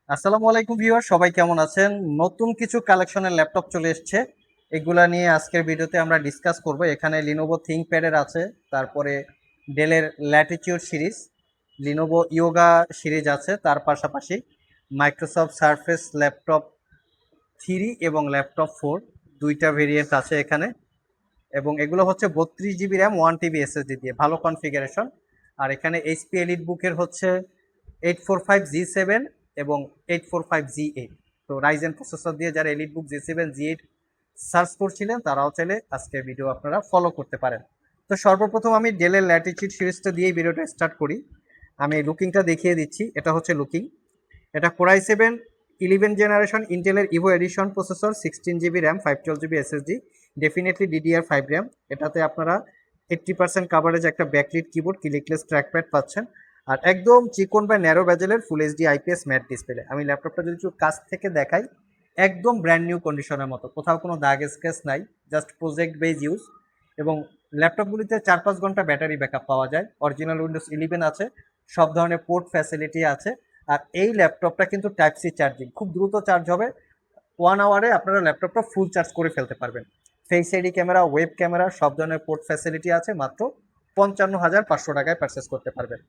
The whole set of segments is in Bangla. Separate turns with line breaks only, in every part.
আসসালামু আলাইকুম ভিউয়ার, সবাই কেমন আছেন? নতুন কিছু কালেকশনের ল্যাপটপ চলে এসেছে। এগুলা নিয়ে আজকের ভিডিওতে আমরা ডিসকাস করব। এখানে লিনোভো থিংকপ্যাডের আছে, তারপরে ডেলের latitude series, Lenovo Yoga series আছে, তার পাশাপাশি মাইক্রোসফট সারফেস ল্যাপটপ 3 এবং ল্যাপটপ 4 দুইটা ভেরিয়েন্ট আছে এখানে। এবং এগুলো হচ্ছে 32 জিবি র্যাম 1 TB এসএসডি দিয়ে, ভালো কনফিগারেশন। আর এখানে এইচপি এলিট বুকের হচ্ছে 845G7 এবং 845G8। তো রাইজেন প্রসেসর দিয়ে যারা এলিট বুক G7 G8 সার্চ করছিলেন তারাও চাইলে আজকের ভিডিও আপনারা ফলো করতে পারেন। তো সর্বপ্রথম আমি ডেলের ল্যাটিটিউড সিরিজটা দিয়েই ভিডিওটা স্টার্ট করি। আমি লুকিংটা দেখিয়ে দিচ্ছি। এটা হচ্ছে লুকিং। এটা Core i7 11 জেনারেশন ইন্টেলের Evo edition processor, 16 GB RAM, 512 GB SSD, definitely DDR5 RAM. এটাতে আপনারা 80% কাভারেজ একটা ব্যাকলিট কিবোর্ড, ক্লিকলেস ট্র্যাকপ্যাড পাচ্ছেন। আর একদম চিকন বা ন্যারো বেজেলের full HD IPS matte display. আমি ল্যাপটপটা যদি একটু কাছ থেকে দেখাই, একদম ব্র্যান্ড নিউ কন্ডিশনের মতো, কোথাও কোনো দাগ স্ক্র্যাচ নাই, জাস্ট প্রজেক্ট বেজ ইউজ। এবং ল্যাপটপগুলিতে 4-5 ঘন্টা ব্যাটারি ব্যাকআপ পাওয়া যায়। অরিজিনাল উইন্ডোজ 11 আছে, সব ধরনের পোর্ট ফ্যাসিলিটি আছে। আর এই ল্যাপটপটা কিন্তু টাইপ সি চার্জিং, খুব দ্রুত চার্জ হবে। 1 আওয়ারে আপনারা ল্যাপটপটা ফুল চার্জ করে ফেলতে পারবেন। Face ID camera, web camera, সব ধরনের পোর্ট ফ্যাসিলিটি আছে। মাত্র 55,500 টাকায় পারচেস করতে পারবেন।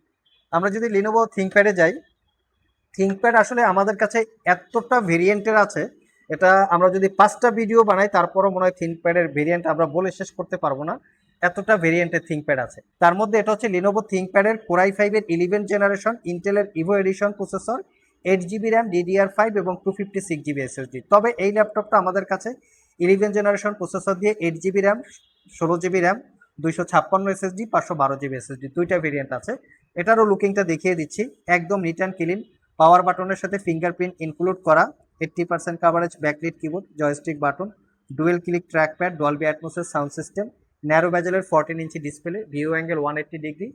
আমরা যদি লিনোভো থিংকপ্যাডে যাই, থিংকপ্যাড আসলে আমাদের কাছে এতটা ভেরিয়েন্টের আছে, এটা আমরা যদি 5টা ভিডিও বানাই তারপরও মনে হয় থিংকপ্যাডের ভেরিয়েন্ট আমরা বলে শেষ করতে পারবো না, এতটা ভেরিয়েন্টের থিংকপ্যাড আছে। তার মধ্যে এটা হচ্ছে লিনোভো থিংকপ্যাডের Core i5 11 জেনারেশন ইন্টেলের Evo edition processor, 8 GB RAM, DDR5 এবং 256 জিবি এসএসডি। তবে এই ল্যাপটপটা আমাদের কাছে 11 জেনারেশন প্রসেসর দিয়ে 8 GB RAM, 16 GB RAM, 256 SSD, 512 GB SSD, দুইটা ভেরিয়েন্ট আছে। এটারও লুকিংটা দেখিয়ে দিচ্ছি। একদম নিট অ্যান্ড ক্লিন, পাওয়ার বাটনের সাথে ফিঙ্গারপ্রিন্ট ইনক্লুড করা, 80% coverage backlit keyboard, joystick button, dual click trackpad, Dolby অ্যাটমসের সাউন্ড সিস্টেম, ন্যারো ব্যাজেলের 14 inch display, view angle 180 degree,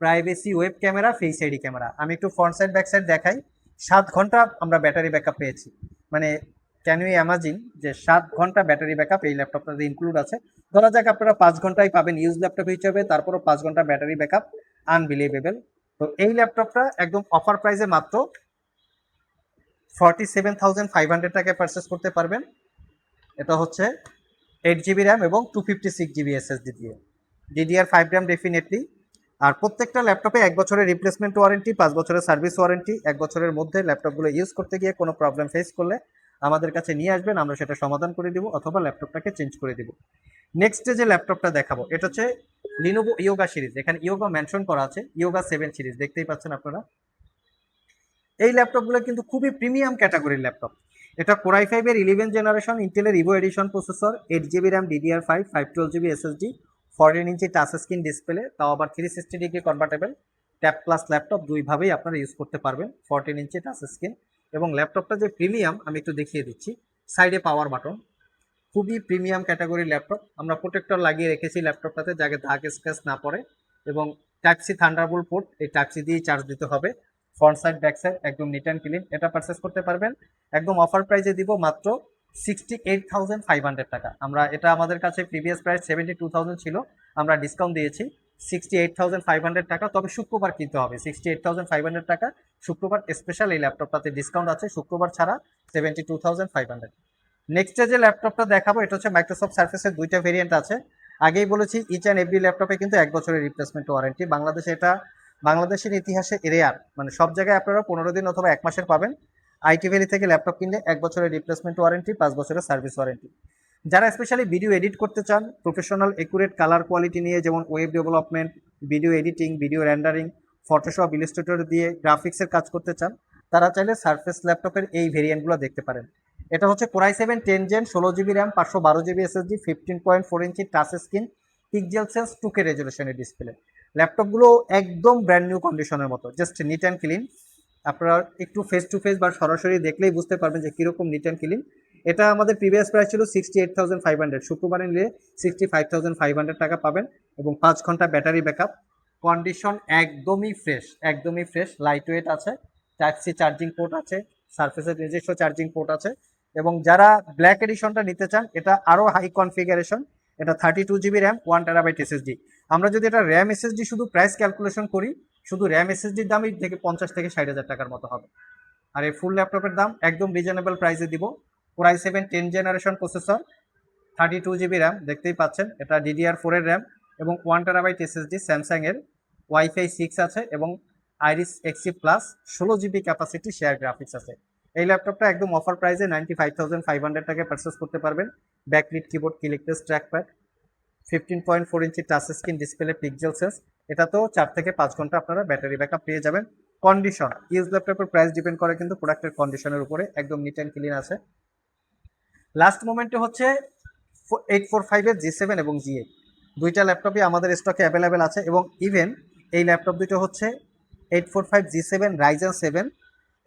privacy web camera, face ID camera. আমি একটু ফ্রন্ট সাইড ব্যাক সাইড দেখাই। 7 ঘন্টা আমরা ব্যাটারি ব্যাকআপ পেয়েছি। মানে ক্যান ইউ ইমাজিন যে 7 ঘন্টা ব্যাটারি ব্যাকআপ এই ল্যাপটপটাতে ইনক্লুড আছে। ধরা যাক আপনারা 5 ঘন্টাই পাবেন ইউজ ল্যাপটপ হিসেবে, তারপরও 5 ঘন্টা ব্যাটারি ব্যাকআপ আনবিলিভেবল। তো এই ল্যাপটপটা একদম অফার প্রাইসে মাত্র 47,500 টাকায় পারচেস করতে পারবেন। এটা হচ্ছে 8 জিবি র্যাম এবং 256 জিবি এসএসডি দিয়ে, DDR5 র্যাম ডেফিনেটলি। আর প্রত্যেকটা ল্যাপটপে 1 বছরের রিপ্লেসমেন্ট ওয়ারেন্টি, 5 বছরের সার্ভিস ওয়ারেন্টি। 1 বছরের মধ্যে ল্যাপটপগুলো ইউজ করতে গিয়ে কোনো প্রবলেম ফেস করলে আমাদের কাছে নিয়ে আসবেন, আমরা সেটা সমাধান করে দিব অথবা ল্যাপটপটাকে চেঞ্জ করে দিব। নেক্সট যে ল্যাপটপটা দেখাবো এটা হচ্ছে লিনোভো ইয়োগা সিরিজ। এখানে ইয়োগা মেনশন করা আছে, ইয়োগা 7 সিরিজ দেখতেই পাচ্ছেন আপনারা। এই ল্যাপটপগুলো কিন্তু খুবই প্রিমিয়াম ক্যাটাগরির ল্যাপটপ। এটা Core i5 11 জেনারেশন ইন্টেলের Evo edition processor, 8 GB RAM, DDR5, 512 GB SSD, 14 inch touch screen display, তাও আবার 360 degree convertible. Tab plus laptop দুইভাবেই আপনারা ইউজ করতে পারবেন, 14 ইঞ্চি টাচ স্ক্রিন। এবং ল্যাপটপটা যে প্রিমিয়াম আমি একটু দেখিয়ে দিচ্ছি। সাইডে পাওয়ার বাটন, খুবই প্রিমিয়াম ক্যাটাগরির ল্যাপটপ। আমরা প্রোটেক্টর লাগিয়ে রেখেছি ল্যাপটপটাতে যাতে দাগ স্ক্র্যাচ না পড়ে। এবং টাইপ সি থান্ডারবোল্ট পোর্ট, এই টাইপ সি দিয়েই চার্জ দিতে হবে। ফ্রন্ট সাইড ব্যাক সাইড একদম নিট অ্যান্ড ক্লিন। এটা পারচেস করতে পারবেন একদম অফার প্রাইসে দিব মাত্র 68,500 টাকা। আমরা এটা আমাদের কাছে প্রিভিয়াস প্রাইস 72,000 ছিল, আমরা ডিসকাউন্ট দিয়েছি 68,500 টাকা। তবে শুক্রবার কিনতে হবে 68,500 টাকা। শুক্রবার স্পেশাল এই ল্যাপটপটাতে ডিসকাউন্ট আছে, শুক্রবার ছাড়া 72,500। নেক্সট যে ল্যাপটপটা দেখাবো এটা হচ্ছে মাইক্রোসফট সার্ফেসের দুইটা ভেরিয়েন্ট আছে। আগেই বলেছি ইচ অ্যান্ড এভরি ল্যাপটপে কিন্তু 1 বছরের রিপ্লেসমেন্ট ওয়ারেন্টি। বাংলাদেশে এটা বাংলাদেশের ইতিহাসে রেয়ার, মানে সব জায়গায় আপনারা 15 দিন অথবা 1 মাসের পাবেন। আইটি ভ্যালি থেকে ল্যাপটপ কিনলে 1 বছরের রিপ্লেসমেন্ট ওয়ারেন্টি, 5 বছরের সার্ভিস ওয়ারেন্টি। যারা স্পেশালি ভিডিও এডিট করতে চান, প্রফেশনাল একুরেট কালার কোয়ালিটি নিয়ে, যেমন web development, video editing, video rendering, Photoshop, Illustrator দিয়ে গ্রাফিক্সের কাজ করতে চান, তারা চাইলে সার্ফেস ল্যাপটপের এই ভেরিয়েন্টগুলো দেখতে পারেন। এটা হচ্ছে Core i7 10 gen, 16 GB RAM, 512 GB SSD, 15.4 inch touch screen, pixel sense 2K রেজলিউশনের ডিসপ্লে। ল্যাপটপগুলো একদম ব্র্যান্ড নিউ কন্ডিশনের মতো, জাস্ট নিট অ্যান্ড ক্লিন। আপনারা একটু ফেস টু ফেস বা সরাসরি দেখলেই বুঝতে পারবেন যে কীরকম নিট অ্যান্ড ক্লিন। এটা আমাদের প্রিভিয়াস প্রাইস ছিল 68,500, শুক্রবারে নিলে 65,500 টাকা পাবেন। এবং 5 ঘন্টা ব্যাটারি ব্যাকআপ। কন্ডিশন একদমই ফ্রেশ, একদমই ফ্রেশ, লাইট ওয়েট আছে, টাইপ সি চার্জিং পোর্ট আছে, সার্ফেসের নিজস্ব চার্জিং পোর্ট আছে। এবং যারা ব্ল্যাক এডিশনটা নিতে চান, এটা আরও হাই কনফিগারেশন। এটা 32 জিবি র্যাম, 1 TB এসএসডি। আমরা যদি এটা র্যাম এসএসডি শুধু প্রাইস ক্যালকুলেশন করি, শুধু র্যাম এসএসডির দামই থেকে 50 থেকে 60 হাজার টাকার মতো হবে। আর এই ফুল ল্যাপটপের দাম একদম রিজনেবল প্রাইসে দিব। Core i 7 10 generation processor, 32 GB RAM, দেখতেই পাচ্ছেন এটা DDR4 এর র্যাম এবং 1 TB SSD, স্যামসাং এর, ওয়াইফাই 6 আছে এবং iris এক্সি plus, 16 GB capacity share graphics আছে। এই ল্যাপটপটা একদম অফার প্রাইসে 95,500 টাকায় পারচেস করতে পারবেন। Backlit keyboard, clickless trackpad, 15.4 inch touch screen display, pixel sense, এটা তো 4 থেকে 5 ঘন্টা আপনারা ব্যাটারি ব্যাকআপ পেয়ে যাবেন। কন্ডিশন, ইউজ ল্যাপটপের প্রাইস ডিপেন্ড করে কিন্তু প্রোডাক্টের কন্ডিশনের উপরে, একদম নিট অ্যান্ড ক্লিন আছে। লাস্ট মোমেন্টে হচ্ছে 845 এর G7 এবং G8 দুইটা ল্যাপটপই আমাদের স্টকে অ্যাভেলেবেল আছে এবং ইভেন এই ল্যাপটপ দুটো হচ্ছে 845 G7 রাইজেন 7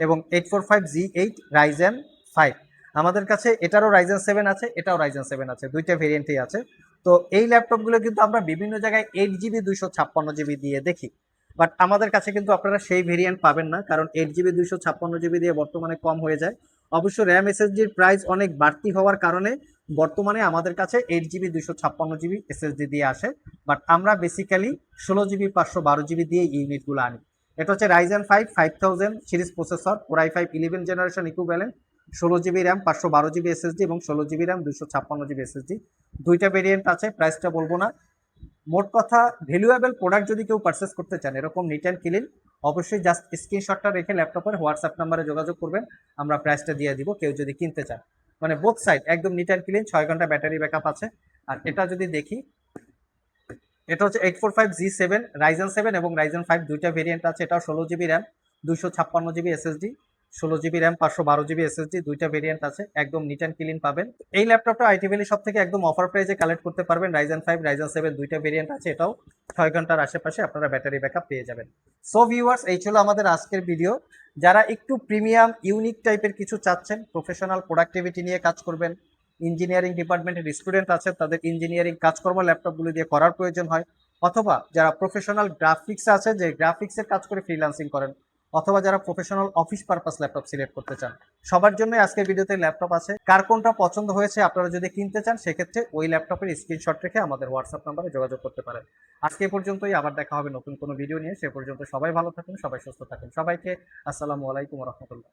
এবং 845 G8 রাইজেন 5। আমাদের কাছে এটারও রাইজেন 7 আছে, এটাও রাইজেন 7 আছে, দুইটা ভেরিয়েন্টই আছে। তো এই ল্যাপটপগুলো কিন্তু আমরা বিভিন্ন জায়গায় 8 GB 256 GB দিয়ে দেখি, বাট আমাদের কাছে কিন্তু আপনারা সেই ভেরিয়েন্ট পাবেন না, কারণ 8 GB 256 GB দিয়ে বর্তমানে কম হয়ে যায়। অবশ্য র্যাম এসএসডির প্রাইস অনেক বাড়তি হওয়ার কারণে বর্তমানে আমাদের কাছে 8 GB 256 GB এসএসডি দিয়ে আসে, বাট আমরা বেসিক্যালি 16 GB 512 GB দিয়ে ইউনিটগুলো আনি। এটা হচ্ছে Ryzen 5 5000 series processor, core i 5 11 generation equivalent, 16 GB RAM, 512 GB SSD এবং 16 GB র্যাম, 256 GB এসএসডি, দুইটা ভেরিয়েন্ট আছে। প্রাইসটা বলবো না। মোট কথা, ভ্যালুয়েবল প্রোডাক্ট যদি কেউ পারচেস করতে চান এরকম নিট অ্যান্ড ক্লিন, অবশ্যই জাস্ট স্ক্রিনশটটা রেখে ল্যাপটপের হোয়াটসঅ্যাপ নাম্বারে যোগাযোগ করবেন, আমরা প্রাইসটা দিয়ে দিব কেউ যদি কিনতে চান। মানে বোথ সাইড একদম নিট অ্যান্ড ক্লিন, 6 ঘন্টা ব্যাটারি ব্যাকআপ আছে। আর এটা যদি দেখি, এটা হচ্ছে 845 G7 রাইজেন 7 এবং রাইজেন 5 দুইটা ভেরিয়েন্ট আছে। এটাও 16 GB RAM, 256 GB SSD, 16 GB RAM, 512 GB SSD, দুইটা ভেরিয়েন্ট আছে, একদম নিট অ্যান্ড ক্লিন পাবেন। এই ল্যাপটপটা আইটি ভ্যালি সব থেকে একদম অফার প্রাইসে কালেক্ট করতে পারবেন। রাইজেন 5 রাইজেন 7 দুইটা ভেরিয়েন্ট আছে, এটাও 6 ঘন্টার আশেপাশে আপনারা ব্যাটারি ব্যাকআপ পেয়ে যাবেন। সো ভিউয়ার্স, এই ছিল আমাদের আজকের ভিডিও। যারা একটু প্রিমিয়াম ইউনিক টাইপের কিছু চাচ্ছেন, প্রফেশনাল প্রোডাক্টিভিটি নিয়ে কাজ করবেন, ইঞ্জিনিয়ারিং ডিপার্টমেন্টের স্টুডেন্ট আছে, তাদের ইঞ্জিনিয়ারিং কাজকর্ম ল্যাপটপগুলো দিয়ে করার প্রয়োজন হয়, অথবা যারা প্রফেশনাল গ্রাফিক্স আছে, যে গ্রাফিক্সের কাজ করে ফ্রিল্যান্সিং করেন, অথবা যারা professional office purpose laptop select করতে চান, সবার জন্য আজকের ভিডিওতে ল্যাপটপ আছে। কার কোনটা পছন্দ হয়েছে আপনারা যদি কিনতে চান, সেক্ষেত্রে ওই ল্যাপটপের স্ক্রিনশট রেখে আমাদের হোয়াটসঅ্যাপ নাম্বারে যোগাযোগ করতে পারেন। আজকে পর্যন্তই, আবার দেখা হবে নতুন কোনো ভিডিও নিয়ে। সে পর্যন্ত সবাই ভালো থাকুন, সবাই সুস্থ থাকুন। সবাইকে আসসালামু আলাইকুম রহমতুল্লাহ।